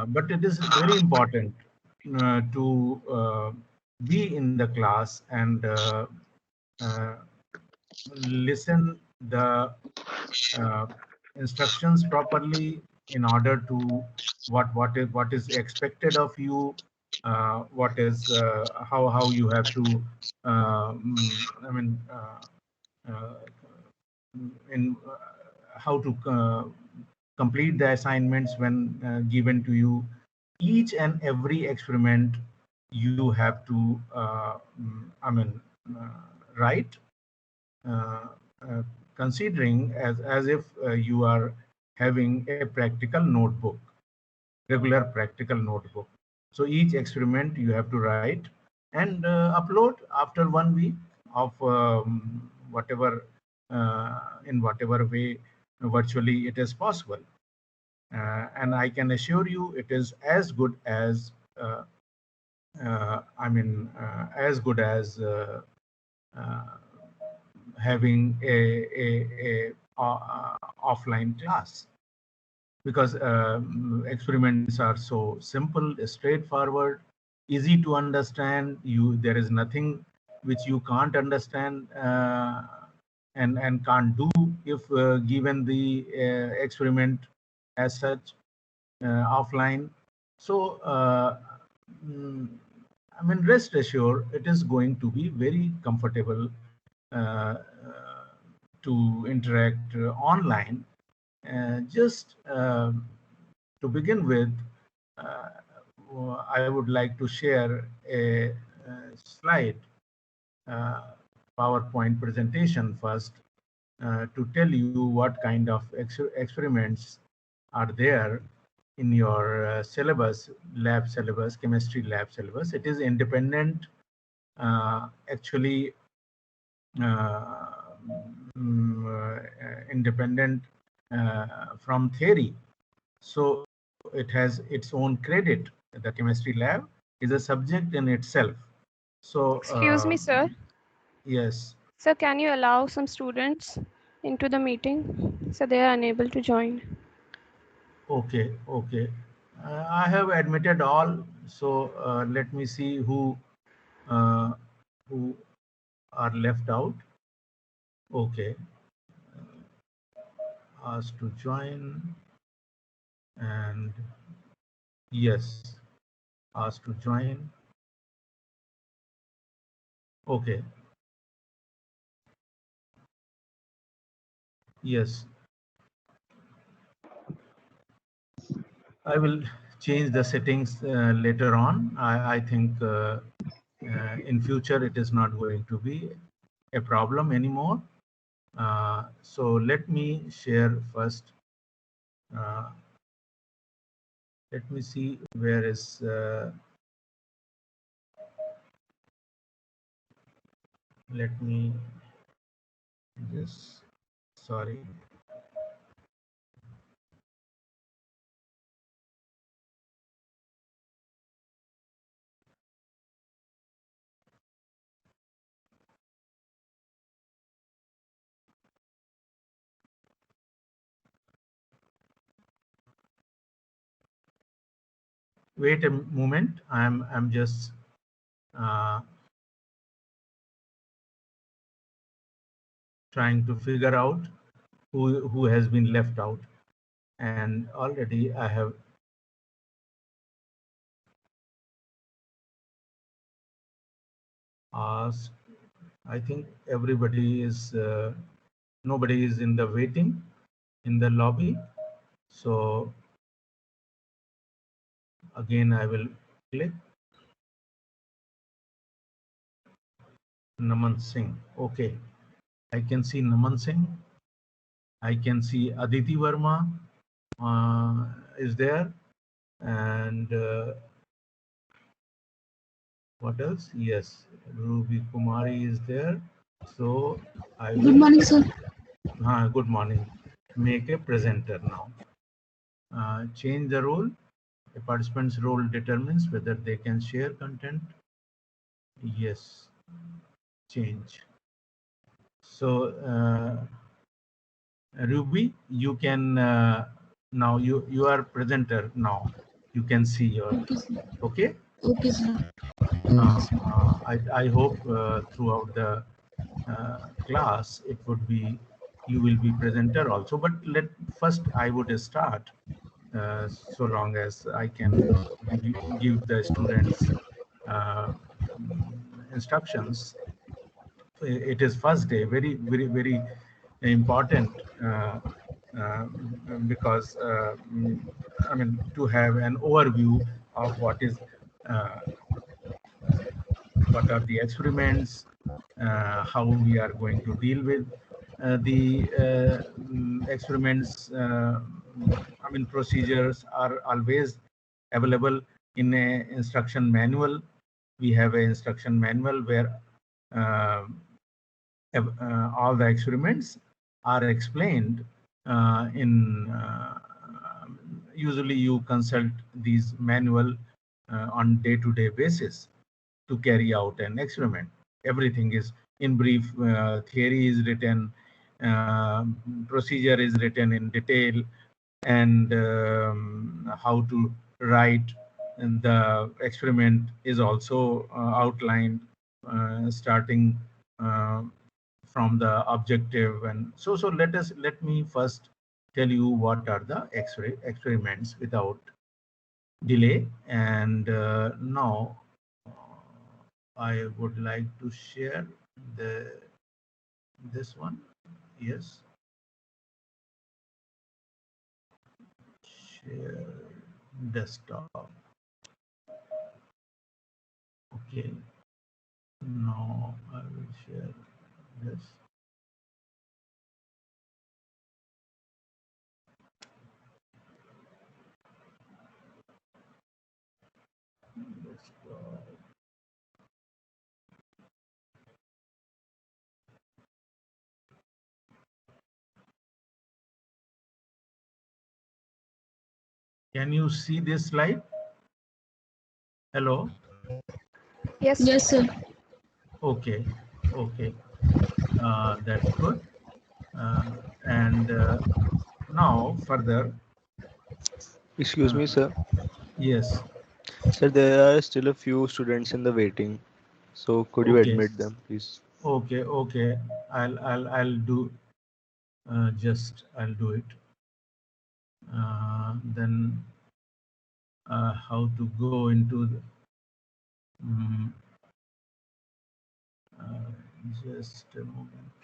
but it is very important to be in the class and uh, listen the uh, instructions properly in order to what is expected of you, what is how you have to I mean uh, in how to complete the assignments when given to you. Each and every experiment you have to uh, write, uh, uh, considering as if you are having a practical notebook, regular practical notebook. So each experiment you have to write and upload after 1 week of whatever in whatever way virtually it is possible. And I can assure you it is as good as as good as uh, having a offline class, because experiments are so simple, straightforward, easy to understand. There is nothing which you can't understand and can't do if given the experiment as such offline. So mm, rest assured, it is going to be very comfortable to interact online. Just to begin with, uh, I would like to share a slide, uh, PowerPoint presentation first, to tell you what kind of experiments are there in your syllabus, lab syllabus, chemistry lab syllabus. It is independent, actually uh, independent from theory. So it has its own credit. The chemistry lab is a subject in itself. So Excuse me, sir. yes, Sir, can you allow some students into the meeting? So they are unable to join. okay, okay. I have admitted all. So let me see uh, who are left out. Okay, asked to join, and yes, asked to join. Okay, yes, I will change the settings later on. I think in future it is not going to be a problem anymore. So let me share first. Uh, Let me see where is. Let me just. Sorry. Wait a moment. I'm just uh, trying to figure out who has been left out, and already I have asked. I think everybody is. Nobody is in the waiting in the lobby. So again, I will click Naman Singh. Okay, I can see Naman Singh. I can see Aditi Verma is there, and what else? Yes, Ruby Kumari is there. So I Good will. morning, sir. Good morning. Make a presenter now. Change the role. A participant's role determines whether they can share content. Yes, change. So Ruby, you can Now you are presenter now. You can see your, Okay, sir. okay. Okay, sir. I hope throughout the class it would be, you will be presenter also, but let first I would start so long as I can give the students uh, instructions. It is first day, very important, uh, because I mean, to have an overview of uh, what are the experiments, how we are going to deal with the experiments. I mean, procedures are always available in a instruction manual. We have an instruction manual where uh, all the experiments are explained in usually you consult these manual on day-to-day basis to carry out an experiment. Everything is in brief, theory is written, procedure is written in detail, and how to write the experiment is also outlined, starting uh, from the objective. And so let me first tell you what are the experiments without delay. And now I would like to share the this one. Yes, share desktop. Okay, now I will share this. Desktop. Can you see this slide? Hello. Yes. Yes, sir. Okay. Okay. That's good. And now further, Excuse me, sir. yes. Sir, there are still a few students in the waiting. So could you Okay. admit them, please? Okay. Okay. I'll do just I'll do it. Then how to go into the um, uh, just a moment.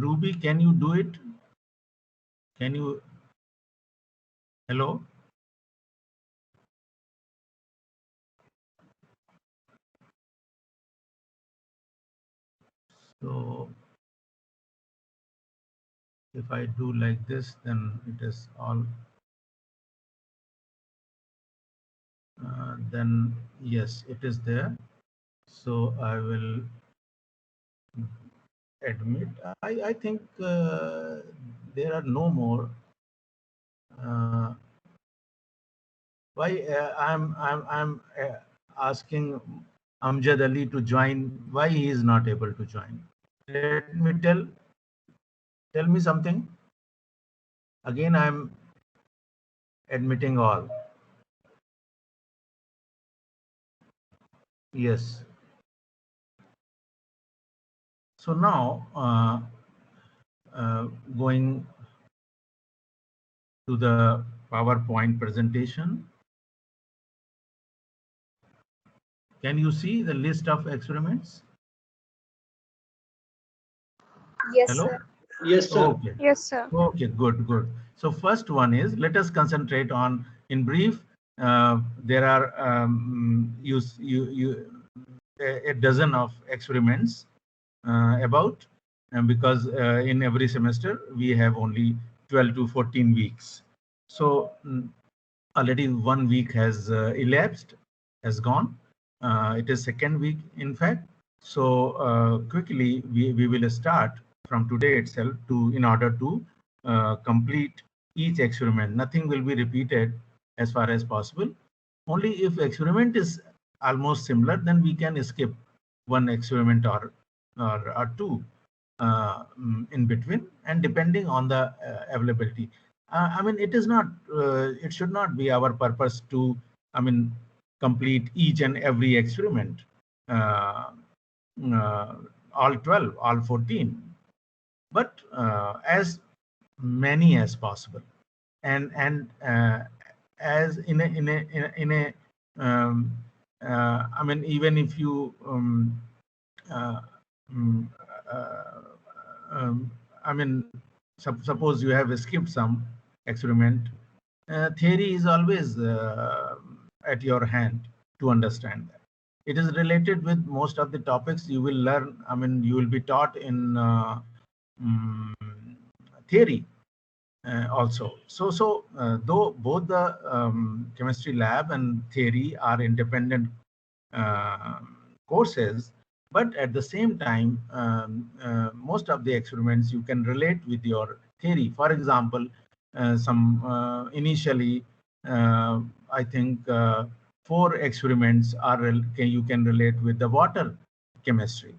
Ruby, can you do it? Can you? Hello. So if I do like this, then it is all. Then yes, it is there. So I will admit. I think there are no more. Uh, why I'm asking Amjad Ali to join? Why he is not able to join? Let me tell me something. Again, I'm admitting all. Yes. So now going to the PowerPoint presentation. Can you see the list of experiments? Yes, Hello? sir. Yes, sir. Okay. Yes, sir. Okay, good. So first one is, let us concentrate on, in brief, there are a dozen of experiments about, and because in every semester we have only 12 to 14 weeks. So already 1 week has elapsed, has gone. It is second week, in fact. So quickly we will start from today itself in order to complete each experiment. Nothing will be repeated as far as possible. Only if experiment is almost similar, then we can skip one experiment or two. in between, and depending on the availability. I mean, it is not, it should not be our purpose to, I mean, complete each and every experiment, uh, uh, all 12, all 14, but as many as possible, and as in a I mean, even if you uh, mm, uh, I mean, suppose you have skipped some experiment, theory is always at your hand to understand that. It is related with most of the topics you will learn. I mean, you will be taught in mm, theory also. So though both the chemistry lab and theory are independent uh, courses, but at the same time, most of the experiments you can relate with your theory. For example, some initially, I think 4 experiments are you can relate with the water chemistry.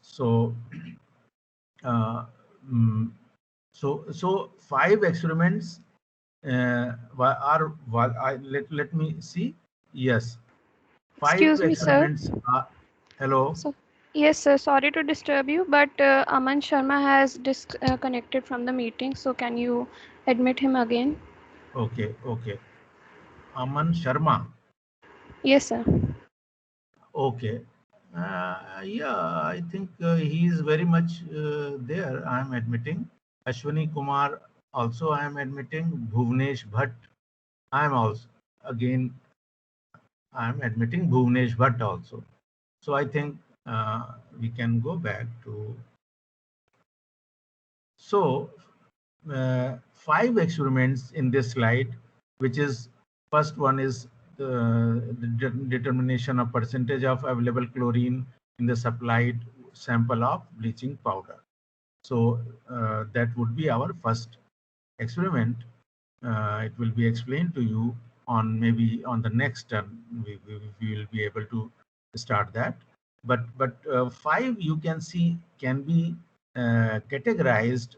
So, uh, mm, so 5 experiments let me see. Yes, five Excuse me, sir. experiments are. Hello. So, yes, sir. Sorry to disturb you, but Aman Sharma has disconnected from the meeting. So, can you admit him again? Okay, okay. Aman Sharma. Yes, sir. Okay. Yeah, I think he is very much there. I am admitting. Ashwini Kumar also I am admitting. Bhuvnesh Bhatt. I am also again. I am admitting Bhuvnesh Bhatt also. So I think we can go back to. So 5 experiments in this slide, which is first one is the determination of percentage of available chlorine in the supplied sample of bleaching powder. So that would be our first experiment. It will be explained to you on maybe on the next term. We will be able to start that. But 5 you can see can be categorized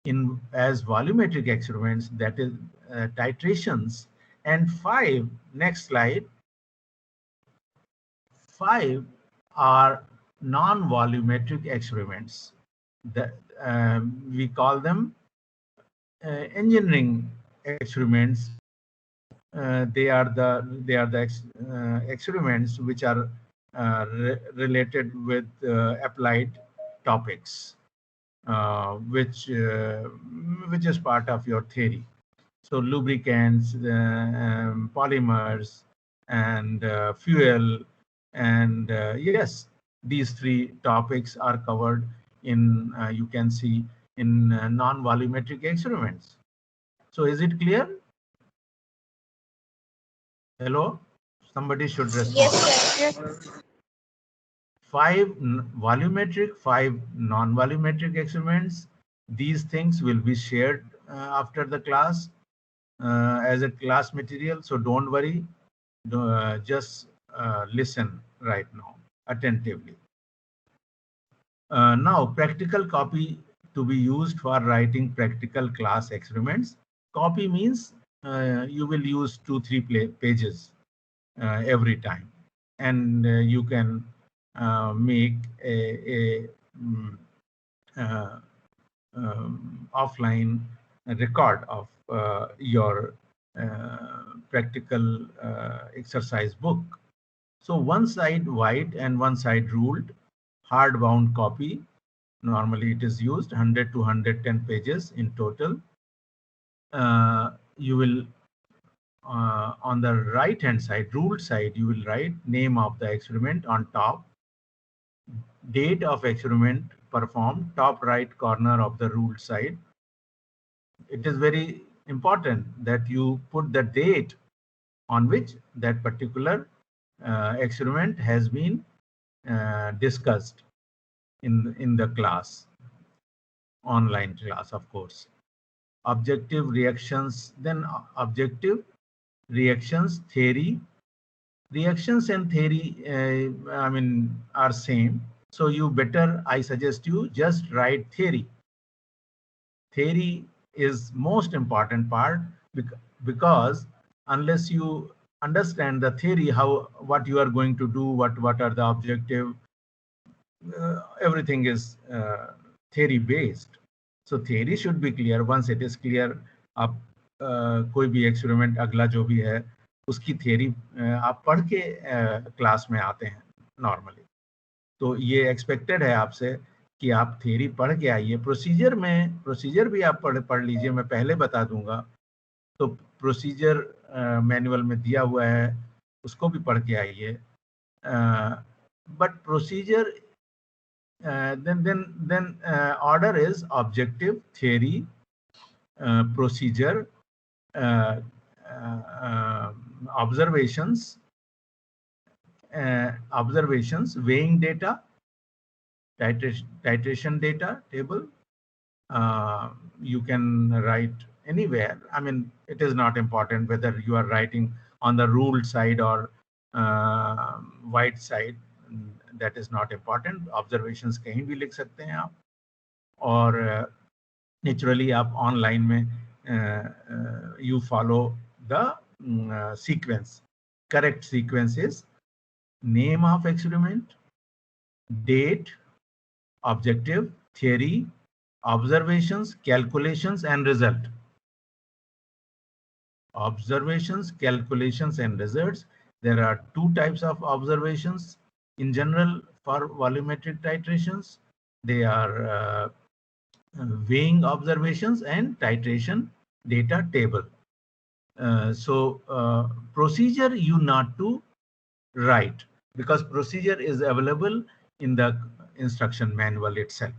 in as volumetric experiments, that is titrations, and 5, next slide, 5 are non-volumetric experiments that we call them engineering experiments. They are the experiments which are related with applied topics, which is part of your theory. So lubricants, polymers, and fuel, and yes, these 3 topics are covered in you can see in non-volumetric experiments. So is it clear? Hello, somebody should respond. Yes. 5 volumetric, 5 non-volumetric experiments. These things will be shared after the class as a class material. So don't worry, just listen right now attentively. Now, practical copy to be used for writing practical class experiments. Copy means you will use 2-3 pages every time, and you can make a uh, offline record of your practical exercise book. So one side white and one side ruled, hardbound copy. Normally it is used 100 to 110 pages in total. You will on the right hand side, ruled side, you will write name of the experiment on top, date of experiment performed, top right corner of the ruled side. It is very important that you put the date on which that particular experiment has been discussed in the class, online class, of course. Objective reactions, then objective reactions theory. Reactions and theory, I mean, are same. So you better, I suggest you just write theory. Theory is most important part, because unless you understand the theory, what you are going to do, what are the objective, everything is theory based. So theory should be clear. Once it is clear, आप कोई भी experiment अगला जो भी है उसकी theory आप पढ़ के क्लास में आते हैं नॉर्मली. तो ये एक्सपेक्टेड है आपसे कि आप थियरी पढ़ के आइए. प्रोसीजर भी आप पढ़ लीजिए, मैं पहले बता दूंगा. तो प्रोसीजर मैनुअल में दिया हुआ है, उसको भी पढ़ के आइए. But procedure then order is objective, theory, procedure, observations, weighing data, titration data table. You can write anywhere. I mean, it is not important whether you are writing on the ruled side or white side. That is not important. Observations कहीं भी लिख सकते हैं आप. और naturally आप online में you follow the sequence. Correct sequence is name of experiment, date, objective, theory, observations, calculations, and result. Observations, calculations, and results. There are two types of observations. In general, for volumetric titrations, they are weighing observations and titration data table. So procedure you not to write, because procedure is available in the instruction manual itself.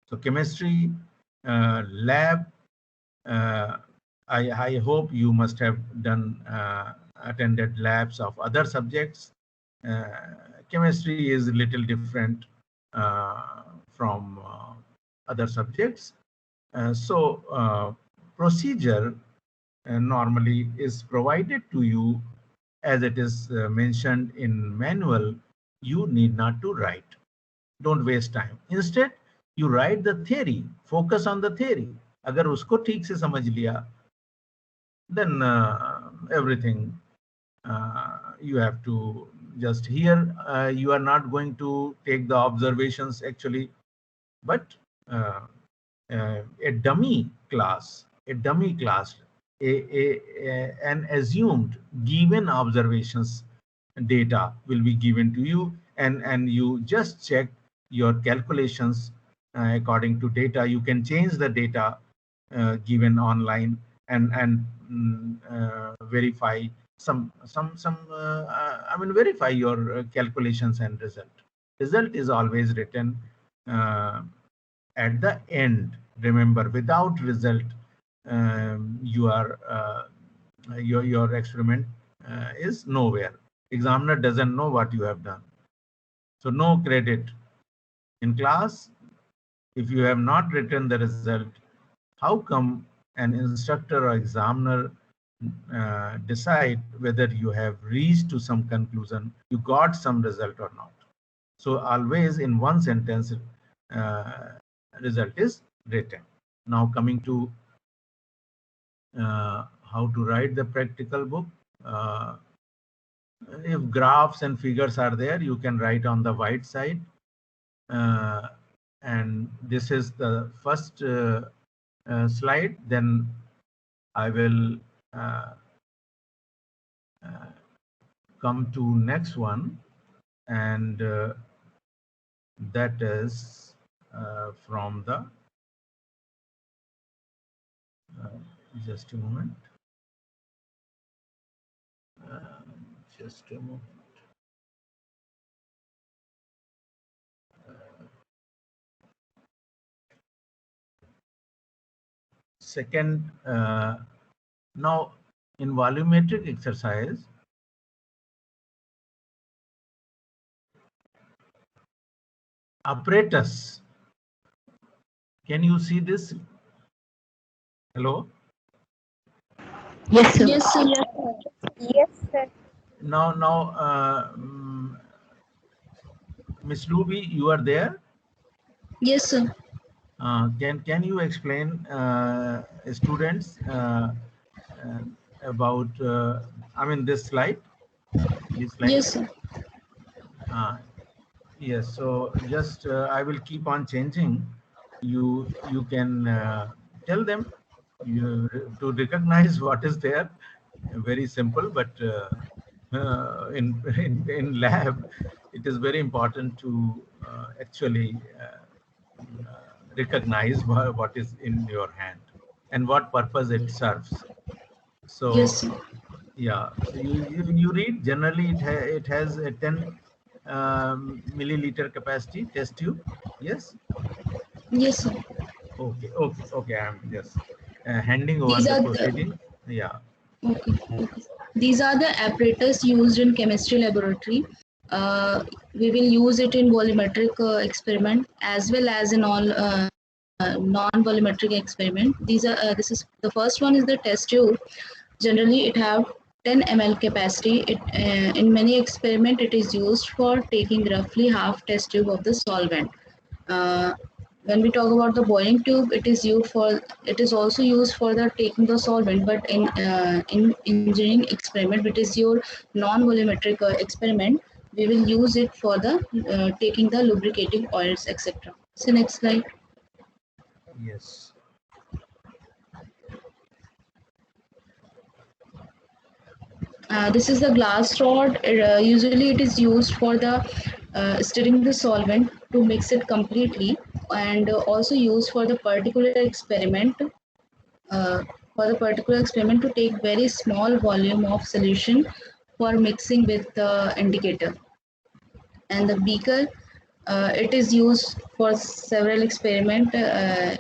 So chemistry lab, I hope you must have done attended labs of other subjects. Chemistry is a little different from other subjects. So procedure normally is provided to you as it is mentioned in manual. You need not to write. Don't waste time. Instead, you write the theory. Focus on the theory. अगर उसको ठीक से समझ लिया, then everything you have to just hear. You are not going to take the observations actually, but a dummy class, an assumed given observations data will be given to you, and you just check your calculations according to data. You can change the data given online and verify verify your calculations and result. Result is always written at the end. Remember, without result, your experiment is nowhere. Examiner doesn't know what you have done. So no credit. In class, if you have not written the result, how come an instructor or examiner decide whether you have reached to some conclusion, you got some result or not? So always in one sentence, result is written. Now coming to how to write the practical book. If graphs and figures are there, you can write on the white side. And this is the first slide. Then I will come to next one, and that is from the just a moment. Just a moment. Second, now in volumetric exercise, apparatus. Can you see this? Hello? Yes, sir. Yes, sir. Yes, sir. Now Miss Ruby, you are there? Yes, sir. Can you explain students about I mean this slide? This slide. Yes, sir. Yes. So just I will keep on changing. You can tell them to recognize what is there. Very simple, but in lab, it is very important to actually recognize what is in your hand and what purpose it serves. So Yes, sir. yeah, so you read generally it has a 10 milliliter capacity test tube. Yes. Yes, sir. Okay. I'm just handing over These the are proceeding. Yeah. okay. Okay. These are the apparatus used in chemistry laboratory. We will use it in volumetric experiment as well as in all non-volumetric experiment. These are this is the first one is the test tube. Generally, it have 10 ml capacity. In many experiment, it is used for taking roughly half test tube of the solvent. Uh, when we talk about the boiling tube, it is also used for the taking the solvent. But in engineering experiment, it is your non-volumetric experiment. We will use it for the taking the lubricating oils, etc. So next slide. Yes. This is the glass rod. Usually, it is used for the stirring the solvent to mix it completely, and also used for the particular experiment. Uh, for the particular experiment to take very small volume of solution for mixing with the indicator. And the beaker, it is used for several experiment.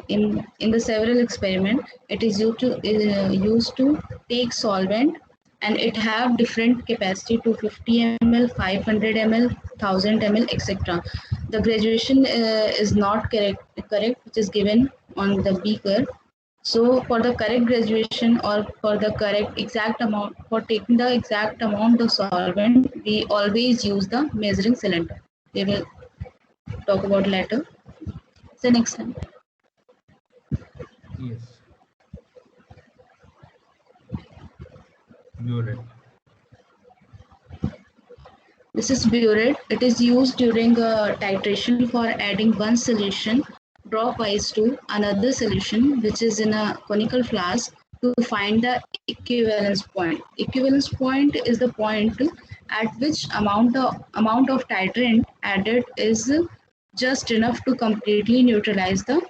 In the several experiment, it is used to take solvent, and it have different capacity to 50 ml, 500 ml, 1000 ml, etc. The graduation is not correct, which is given on the beaker. So for the correct graduation or for the correct exact amount, for taking the exact amount of solvent, we always use the measuring cylinder. We will talk about later. So next time. Yes. You're right. This is burette. It is used during titration for adding one solution dropwise to another solution, which is in a conical flask, to find the equivalence point. Equivalence point is the point at which amount of titrant added is just enough to completely neutralize the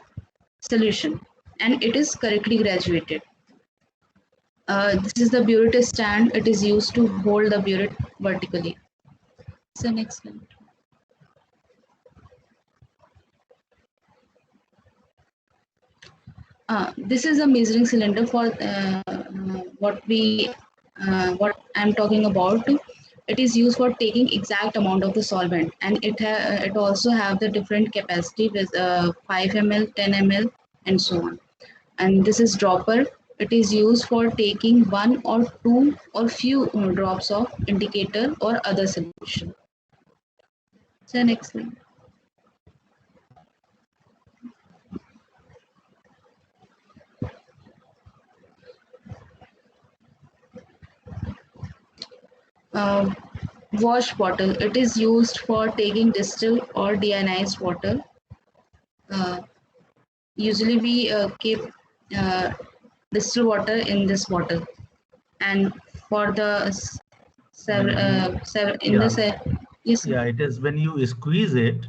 solution, and it is correctly graduated. This is the burette stand. It is used to hold the burette vertically. So next slide. This is a measuring cylinder for what I'm talking about. It is used for taking exact amount of the solvent, and it also have the different capacity with 5 ml, 10 ml, and so on. And this is dropper. It is used for taking one or two or few drops of indicator or other solution. So next slide. Uh, wash bottle. It is used for taking distilled or deionized water. Uh, Usually we keep uh, distilled water in this bottle, and for the yes, Yeah, it is when you squeeze it,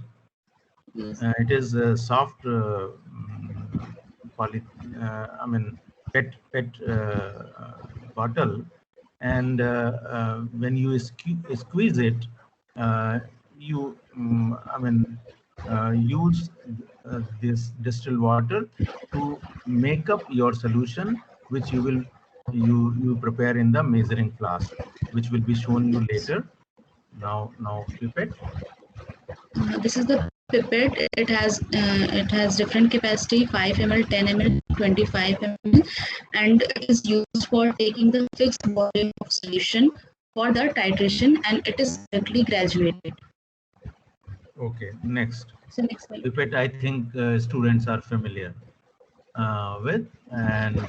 yes. it is a soft I mean pet bottle, and when you squeeze it, you I mean use this distilled water to make up your solution, which you prepare in the measuring flask, which will be shown you later. Now pipette. This is the pipette. It has different capacity: 5 ml, 10 ml, 25 ml, and it is used for taking the fixed volume of solution for the titration, and it is correctly graduated. Okay, next. So next slide. Pipette, I think students are familiar with. And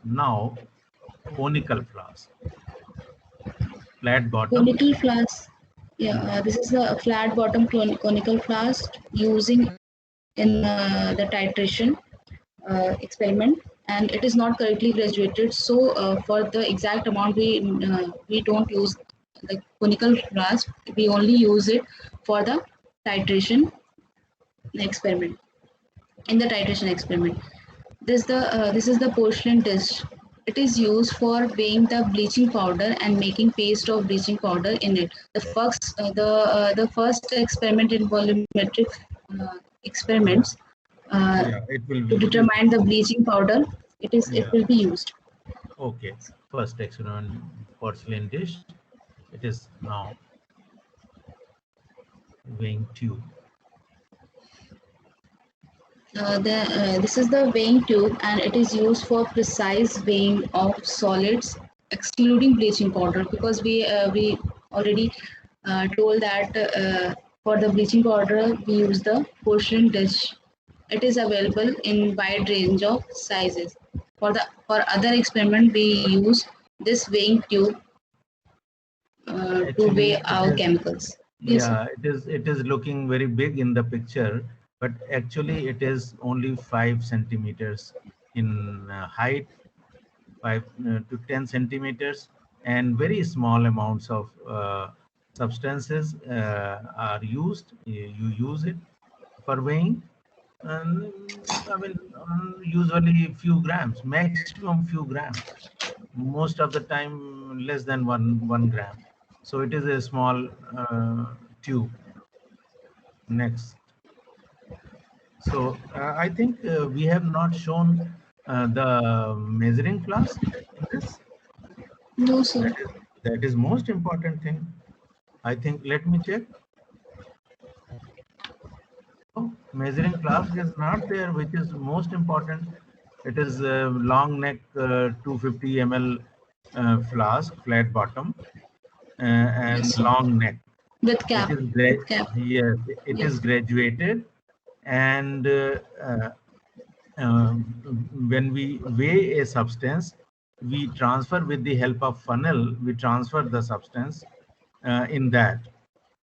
now, conical flask, flat bottom. Conical flask. Yeah, this is a flat bottom conical flask using in the titration experiment, and it is not correctly graduated. So for the exact amount, we don't use the conical flask. We only use it for the titration experiment. In the titration experiment, this is the porcelain dish. It is used for weighing the bleaching powder and making paste of bleaching powder in it. The first experiment in volumetric Yeah, experiments yeah, it will to be. It is. determine the bleaching powder. It Yeah. will be used. Okay. First experiment, porcelain dish. It is now weighing tube. This is the weighing tube, and it is used for precise weighing of solids, excluding bleaching powder. Because we already told that for the bleaching powder we use the porcelain dish. It is available in wide range of sizes. For other experiment we use this weighing tube to Actually, weigh it our is. chemicals. Yes, sir. Yeah, it is. It is looking very big in the picture, but actually it is only 5 centimeters in height, 5 to 10 centimeters, and very small amounts of substances are used. You use it for weighing, and I mean, usually few grams, maximum few grams. Most of the time, less than one gram. So it is a small tube. Next. So I think we have not shown the measuring flask in this. No, sir. That is most important thing. I think, let me check. Oh, measuring flask is not there, which is most important. It is a long neck 250 ml flask, flat bottom, and Yes, sir. long neck. With It cap. is With cap. yes, it is Yes. graduated, and when we weigh a substance, we transfer with the help of funnel. We transfer the substance in that.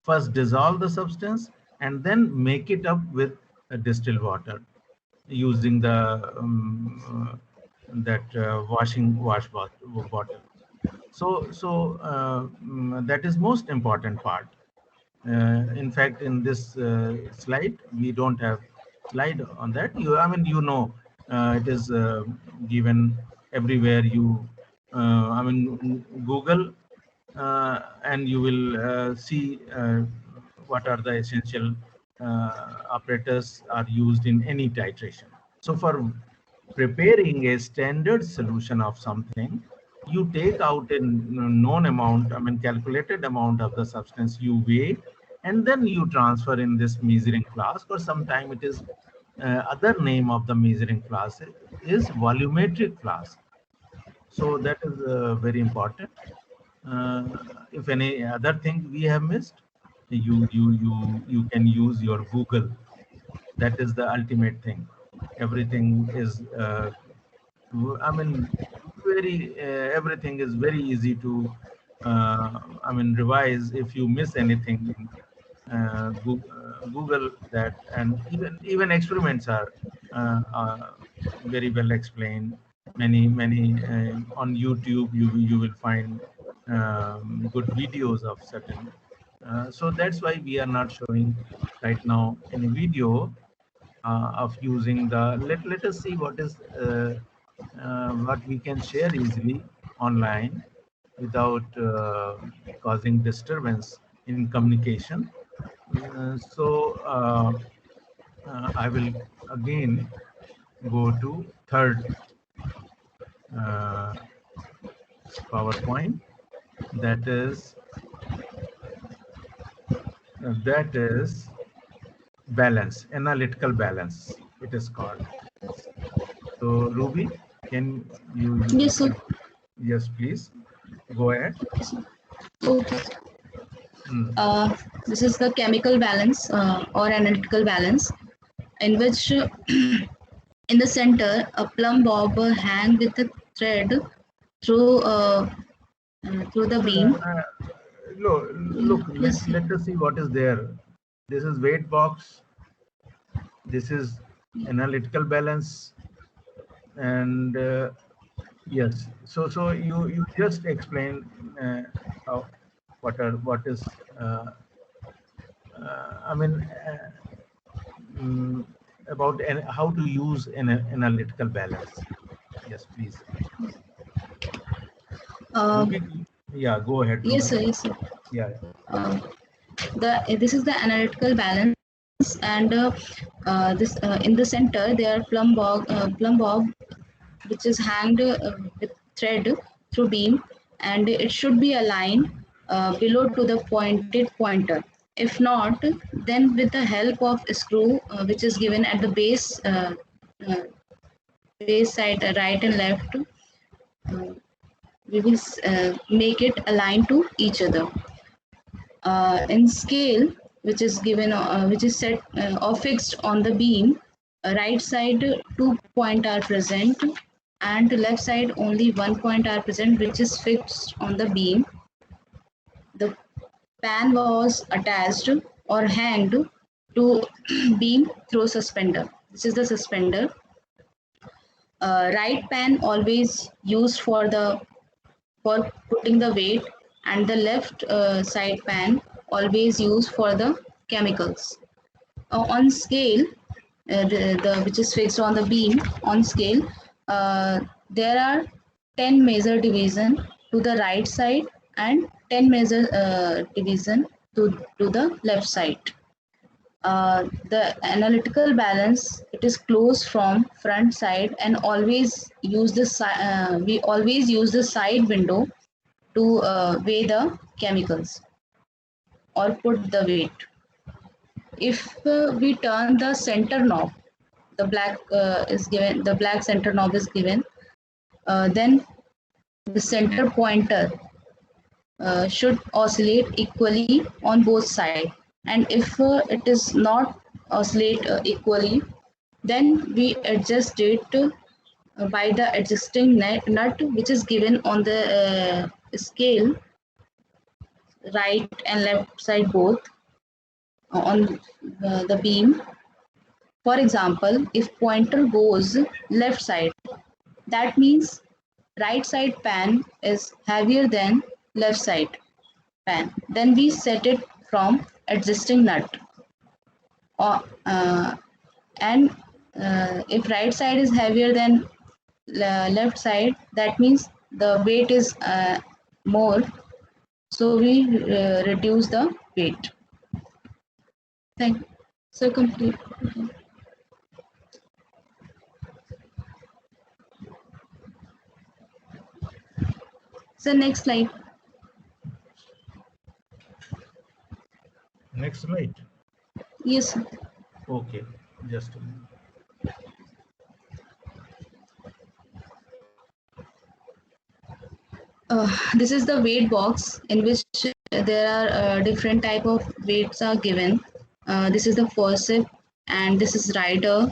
First, dissolve the substance, and then make it up with distilled water using the that bottle. So that is most important part. In fact, in this slide, we don't have slide on that. I mean, it is given everywhere. I mean, Google, and you will see what are the essential apparatus are used in any titration. So for preparing a standard solution of something, you take out a known amount, I mean calculated amount of the substance, you weigh, and then you transfer in this measuring flask, or sometime it is other name of the measuring flask is volumetric flask. So that is very important. Uh, if any other thing we have missed, you can use your Google. That is the ultimate thing. Everything is I mean, everything is very easy to, I mean, revise. If you miss anything, Google that, and even experiments are very well explained. Many on YouTube, you will find good videos of certain. So that's why we are not showing right now any video of using the. Let us see what we can share easily online without causing disturbance in communication. I will again go to third uh, PowerPoint. That is balance, analytical balance. It is called. So Ruby, can Yes, sir. yes, please go ahead. Okay. This is the chemical balance or analytical balance, in which in the center a plumb bob hang with a thread through the beam. Look, Yes. let us see what is there. This is weight box. This is analytical balance, and yes. So you just explain how, what is I mean about how to use an analytical balance. Yes, please. Ruki, yeah, go ahead, Ruki. Yes, sir. Yes, sir. Yeah. This is the analytical balance, and this in the center there are plumb bob which is hanged with thread through beam, and it should be aligned below to the pointed pointer. If not, then with the help of a screw which is given at the uh, base side, right and left, we will make it align to each other. In scale, which is set or fixed on the beam, right side 2 point are present, and left side only 1 point are present, which is fixed on the beam. The pan was attached or hanged to beam through suspender. This is the suspender. Right pan always used for putting the weight, and the left side pan always used for the chemicals. On scale, which is fixed on the beam, on scale, there are 10 measure division to the right side and 10 measure division to the left side. The analytical balance, it is closed from front side, and always use we always use the side window to weigh the chemicals or put the weight. If we turn the center knob, the black center knob is given, then the center pointer should oscillate equally on both sides. And if it is not oscillate equally, then we adjust it by the adjusting nut which is given on the scale, right and left side both, on the beam. For example, if pointer goes left side, that means right side pan is heavier than left side pan. Then we set it from adjusting nut. And if right side is heavier than left side, that means the weight is more. So we reduce the weight. Thank you. So complete. So next slide. Next slide. Yes, sir. Okay, just a minute. This is the weight box, in which there are different type of weights are given. This is the forceps, and this is rider,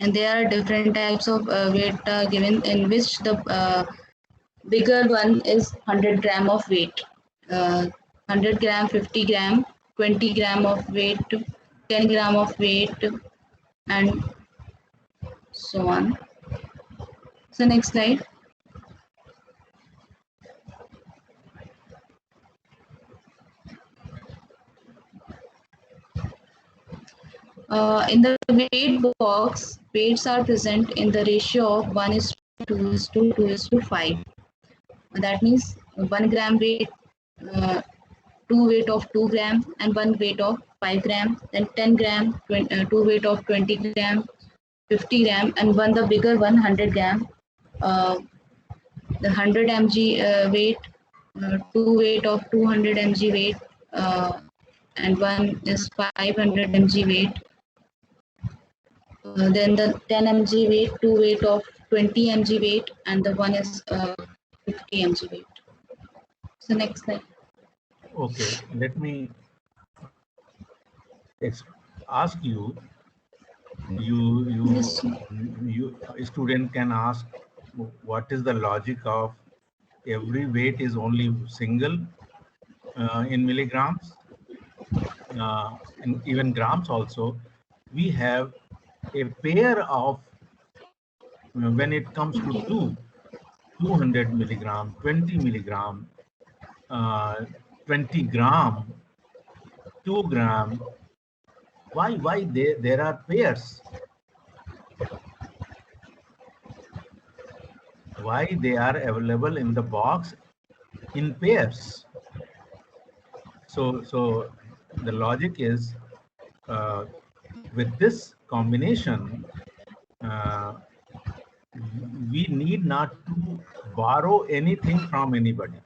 and there are different types of weight given, in which the bigger one is 100 gram of weight, 100 gram, 50 gram, 20 gram of weight, 10 gram of weight, and so on. So next slide. In the weight box, weights are present in the ratio of 1:2 to 5. That means 1 gram weight, 2 weight of 2 gram, and 1 weight of 5 gram, then 10 gram, 2 weight of 20 gram, 50 gram, and one the bigger 100 gram, the 100 mg weight, 2 weight of 200 mg weight, and one is 500 mg weight. Then the 10 mg weight, 2 weight of 20 mg weight, and the one is 50 mg weight. So next slide. Okay, let me ask you. Yes. A student can ask, what is the logic of every weight is only single in milligrams, and even grams also. We have a pair of, when it comes to 200 milligram, 20 milligram, uh, 20 gram, 2 gram. Why there are pairs? Why they are available in the box in pairs? So the logic is, uh, with this combination, uh, we need not to borrow anything from anybody.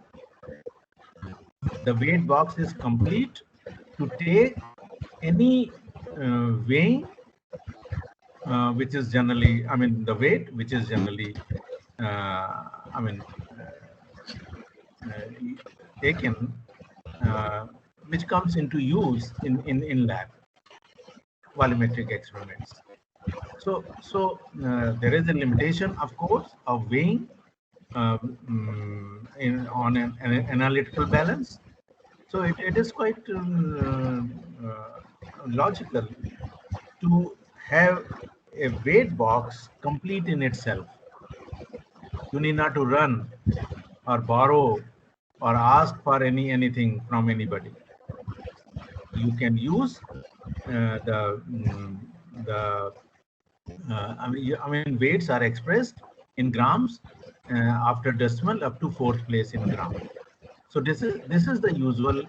The weight box is complete to take any weighing, which is generally, I mean, the weight, which is generally, I mean, taken, uh, which comes into use in lab volumetric experiments. So there is a limitation, of course, of weighing on an analytical balance. So it is quite logical to have a weight box complete in itself. You need not to run or borrow or ask for anything from anybody. You can use the I mean, weights are expressed in grams after decimal up to fourth place in gram. So this is the usual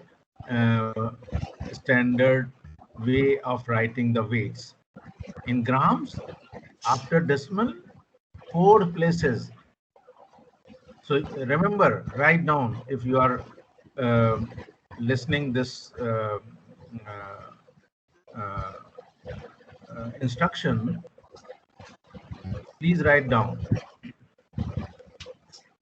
standard way of writing the weights in grams after decimal, 4 places. So remember, write down if you are uh, listening this uh, uh, instruction. Please write down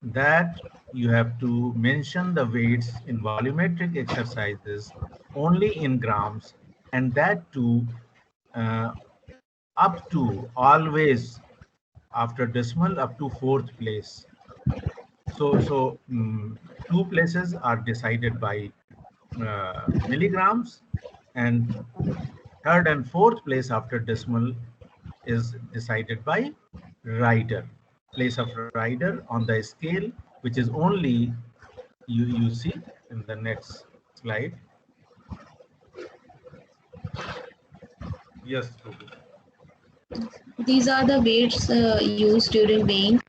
that you have to mention the weights in volumetric exercises only in grams, and that too uh, up to always after decimal up to fourth place. So 2 places are decided by milligrams, and third and fourth place after decimal is decided by rider, place of rider on the scale, which is only, you see in the next slide. Yes, Ruby. These are the weights used during weighing.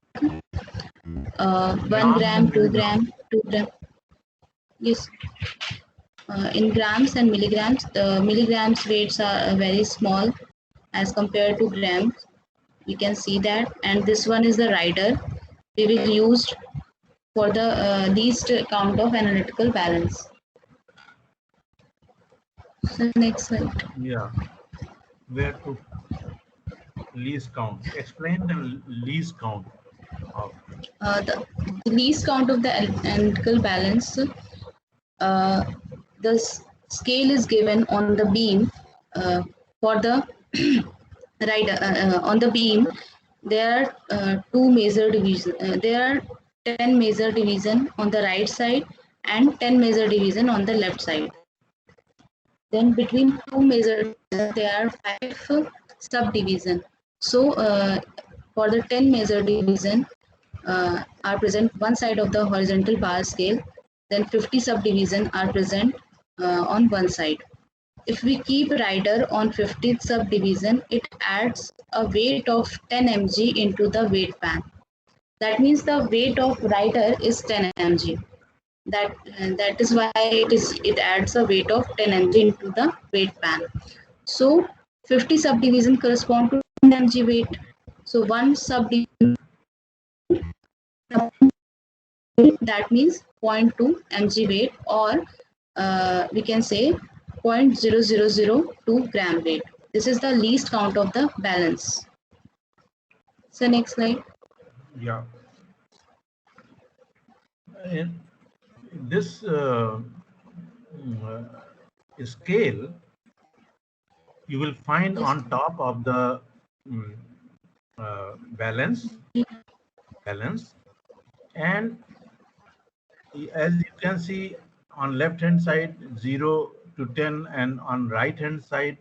1 Grams gram, and 2 milligrams. gram, 2 gram. Yes. In grams and milligrams, the milligrams weights are very small as compared to grams. You can see that. And this one is the rider. We will use for the least count of analytical balance. So next slide. Yeah, where to least count? Explain the least count of. The least count of the analytical balance, uh, the scale is given on the beam for the rider. On the beam, there are two major division. There are 10 major division on the right side and 10 major division on the left side. Then between two major there are 5 subdivision. So for the 10 major division are present one side of the horizontal bar scale. Then 50 subdivision are present on one side. If we keep rider on 50th subdivision, it adds a weight of 10 mg into the weight pan. That means the weight of rider is 10 mg. That is why it adds a weight of 10 mg into the weight pan. So 50 subdivision correspond to 10 mg weight. So one subdivision, that means 0.2 mg weight, or we can say 0.0002 gram weight. This is the least count of the balance. So next slide. Yeah. In this scale, you will find Yes. on top of the balance, and as you can see on left hand side 0 to 10, and on right hand side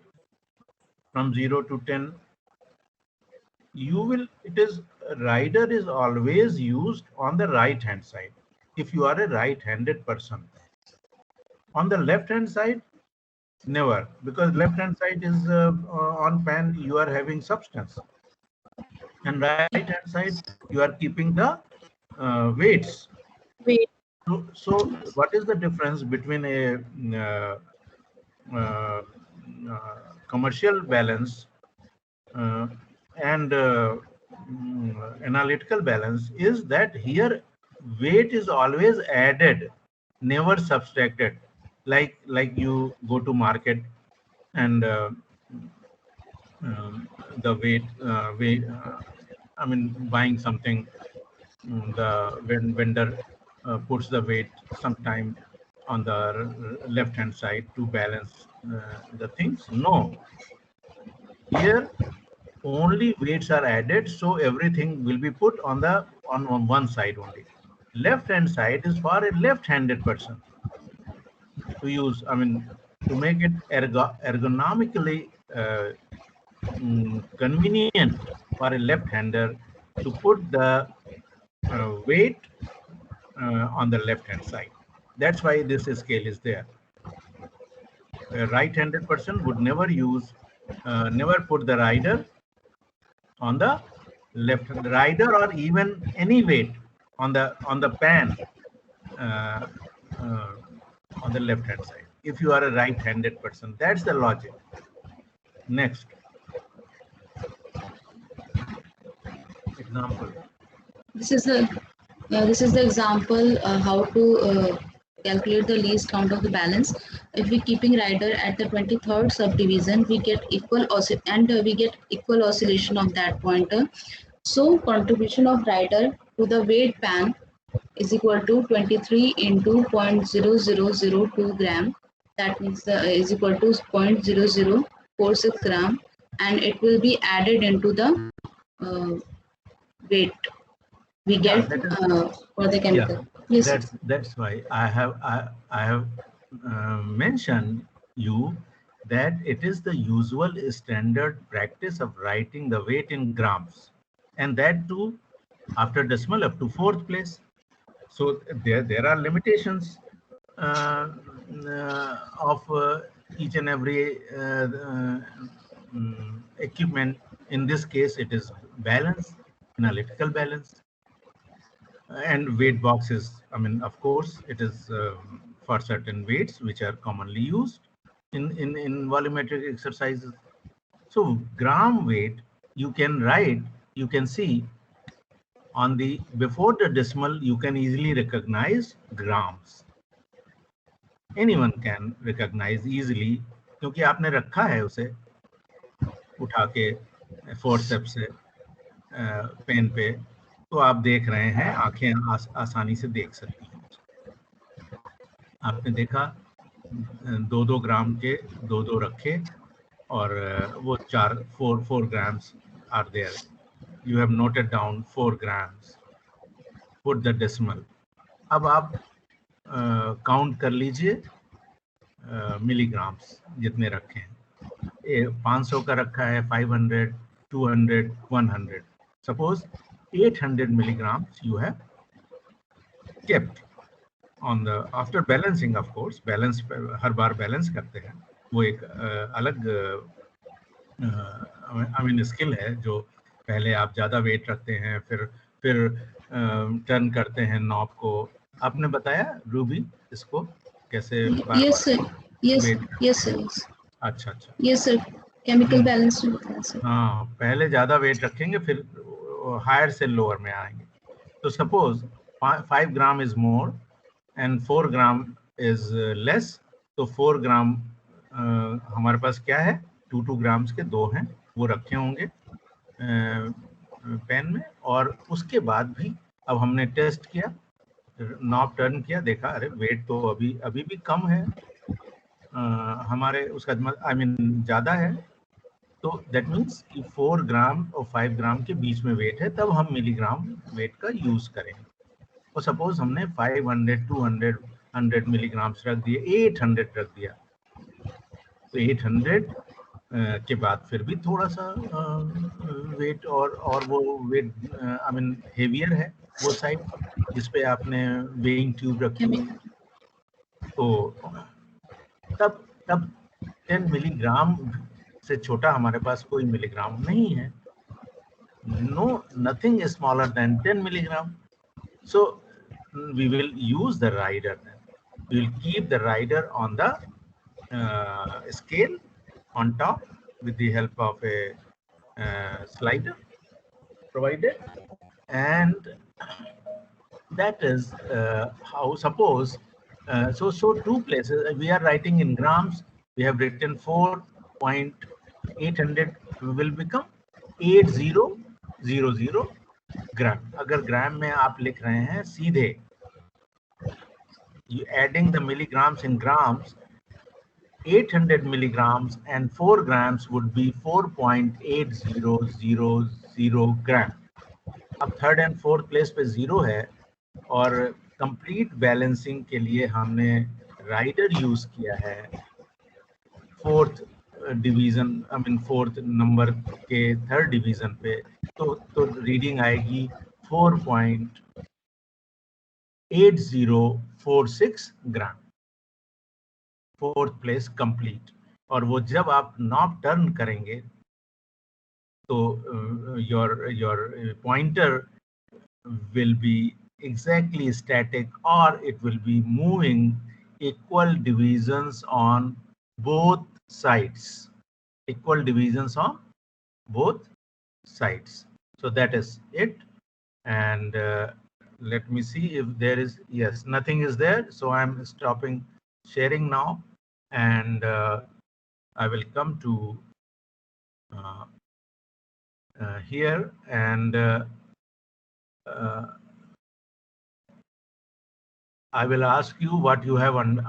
from 0 to 10, you will, it is, rider is always used on the right hand side if you are a right-handed person. On the left hand side, never, because left hand side is on pen you are having substance, and right hand side you are keeping the weights. Wait. So what is the difference between a uh, commercial balance and analytical balance is that here weight is always added, never subtracted. Like you go to market and the weight, I mean buying something, the vendor puts the weight sometime on the left hand side to balance the things. No, here only weights are added, so everything will be put on the on one side only. Left hand side is for a left-handed person to use, I mean, to make it ergonomically convenient for a left-hander to put the weight on the left-hand side. That's why this scale is there. A right-handed person would never use, never put the rider on the left, rider or even any weight on the pan uh, on the left-hand side. If you are a right-handed person, that's the logic. Next example. This is the example how to calculate the least count of the balance. If we keeping rider at the 23rd subdivision, we get equal we get equal oscillation of that pointer. So contribution of rider to the weight pan is equal to 23 into 0.0002 gram. That means is equal to 0.0046 gram, and it will be added into the weight we get for the chemical. Yes. That's why I have mentioned you that it is the usual standard practice of writing the weight in grams, and that too after decimal up to 4th place. So there are limitations of each and every equipment. In this case, it is balance, analytical balance, and weight boxes. I mean, of course, it is for certain weights which are commonly used in volumetric exercises. So gram weight, you can write, you can see on the before the decimal, you can easily recognize grams. Anyone can recognize easily क्योंकि आपने रखा है उसे उठा के forceps से pen पे, तो आप देख रहे हैं, आंखें आसानी से देख सकती हैं। आपने देखा 2-2 ग्राम के 2-2 रखे और वो 4 grams are there. You have noted down 4 grams. Put the decimal. अब आप काउंट कर लीजिए मिलीग्राम्स जितने रखे हैं। 500 का रखा है, 500, 200, 100. Suppose 800 milligrams you have kept on the after balancing, of course. Balance her bar balance करते हैं, वो एक अलग आई मीन स्किल है जो पहले आप ज्यादा वेट रखते हैं, फिर टर्न करते हैं नॉब को। आपने बताया रूबी इसको कैसे? Yes sir, yes sir. अच्छा, यस सर, केमिकल बैलेंस होता है सर। हाँ, पहले ज्यादा वेट रखेंगे, फिर हायर से लोअर में आएंगे। तो suppose 5 gram is more and 4 gram is less, तो 4 ग्राम हमारे पास क्या है, 2 ग्राम्स के 2 हैं, वो रखे होंगे पेन में। और उसके बाद भी अब हमने टेस्ट किया, नॉब टर्न किया, देखा अरे वेट तो अभी भी कम है, हमारे उसका आई मीन ज़्यादा है, तो दैट मीन्स कि 4 ग्राम और 5 ग्राम के बीच में वेट है, तब हम मिलीग्राम वेट का यूज़ करेंगे। और सपोज हमने 500, 200, 100 मिलीग्राम्स रख दिए, 800 रख दिया, तो 800 के बाद फिर भी थोड़ा सा वेट और वो वेट आई मीन हेवियर है वो साइड जिस पे आपने वेइंग ट्यूब रखी हुई है, तो तब 10 मिलीग्राम से छोटा हमारे पास कोई मिलीग्राम नहीं है। No, nothing is smaller than 10 milligram. So we will use the rider. We will keep the rider on the scale on top with the help of a slider provided, and that is how, suppose so 2 places we are writing in grams. We have written 4.800 will become 8000 ग्राम। अगर ग्राम में आप लिख रहे हैं सीधे, you adding the milligrams in grams, 800 milligrams and 4 grams would be 4.8000 ग्राम। अब third and fourth place पे 0 है, और कंप्लीट बैलेंसिंग के लिए हमने राइडर यूज किया है fourth division, I mean fourth number के थर्ड डिवीजन पे, तो रीडिंग आएगी 4.8046 ग्राम, फोर्थ प्लेस कंप्लीट। और वो जब आप नॉब टर्न करेंगे तो your pointer will be exactly static, or it will be moving equal divisions on both sides, equal divisions on both sides. So that is it. And let me see if there is, yes, nothing is there, so I'm stopping sharing now, and I will come to here, and I will ask you what you have understood.